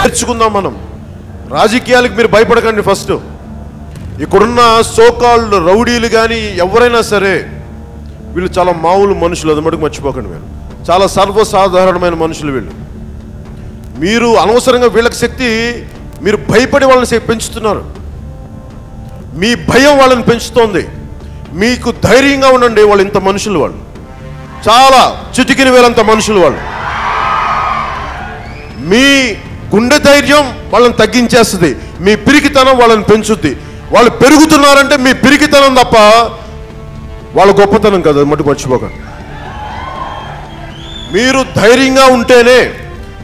నేర్చుకుందాం మనం. రాజకీయాలకు మీరు భయపడకండి. ఫస్ట్ ఇక్కడున్న సోకాల్డ్ రౌడీలు కానీ ఎవరైనా సరే వీళ్ళు చాలా మామూలు మనుషులు, అది మటుకు మర్చిపోకండి. మీరు చాలా సర్వసాధారణమైన మనుషులు వీళ్ళు. మీరు అనవసరంగా వీళ్ళకి శక్తి, మీరు భయపడి వాళ్ళని పెంచుతున్నారు. మీ భయం వాళ్ళని పెంచుతోంది. మీకు ధైర్యంగా ఉండండి. వాళ్ళు ఇంత మనుషులు, వాళ్ళు చాలా చిటికిన వేలంత మనుషులు. వాళ్ళు మీ గుండె ధైర్యం వాళ్ళని తగ్గించేస్తుంది. మీ పిరికితనం వాళ్ళని పెంచుద్ది. వాళ్ళు పెరుగుతున్నారంటే మీ పిరికితనం తప్ప వాళ్ళ గొప్పతనం కదా, మటుకు మర్చిపోకండి. మీరు ధైర్యంగా ఉంటేనే,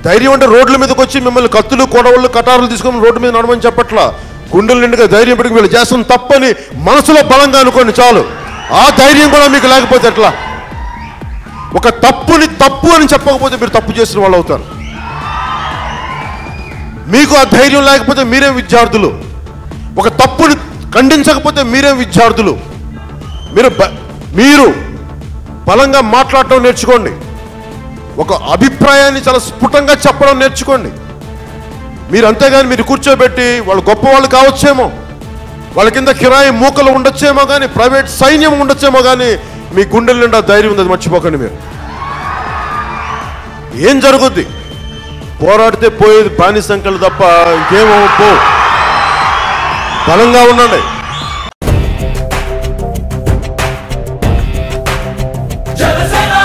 ధైర్యం అంటే రోడ్ల మీదకి వచ్చి మిమ్మల్ని కత్తులు కొడవళ్ళు కటారులు తీసుకొని రోడ్డు మీద నడమని చెప్పట్లా. గుండెల నిండుగా ధైర్యం పెట్టుకుని వీళ్ళు చేస్తున్న తప్పని మనసులో బలంగా అనుకోండి చాలు. ఆ ధైర్యం కూడా మీకు లేకపోతే ఎట్లా? ఒక తప్పుని తప్పు అని చెప్పకపోతే మీరు తప్పు చేసిన వాళ్ళు అవుతారు. మీకు ఆ ధైర్యం లేకపోతే మీరే విద్యార్థులు. ఒక తప్పుని ఖండించకపోతే మీరే విద్యార్థులు. మీరు బలంగా మాట్లాడటం నేర్చుకోండి. ఒక అభిప్రాయాన్ని చాలా స్ఫుటంగా చెప్పడం నేర్చుకోండి. మీరు అంతేగాని మీరు కూర్చోబెట్టి వాళ్ళు గొప్పవాళ్ళు కావచ్చేమో, వాళ్ళ కింద కిరాయి మూకలు ఉండొచ్చేమో, కానీ ప్రైవేట్ సైన్యం ఉండొచ్చేమో, కానీ మీ గుండెల నిండా ధైర్యం ఉంది, అది మర్చిపోకండి. మీరు ఏం జరుగుద్ది? పోరాడితే పోయేది బానిసంకలు తప్ప ఇంకేమో. బలంగా ఉండండి.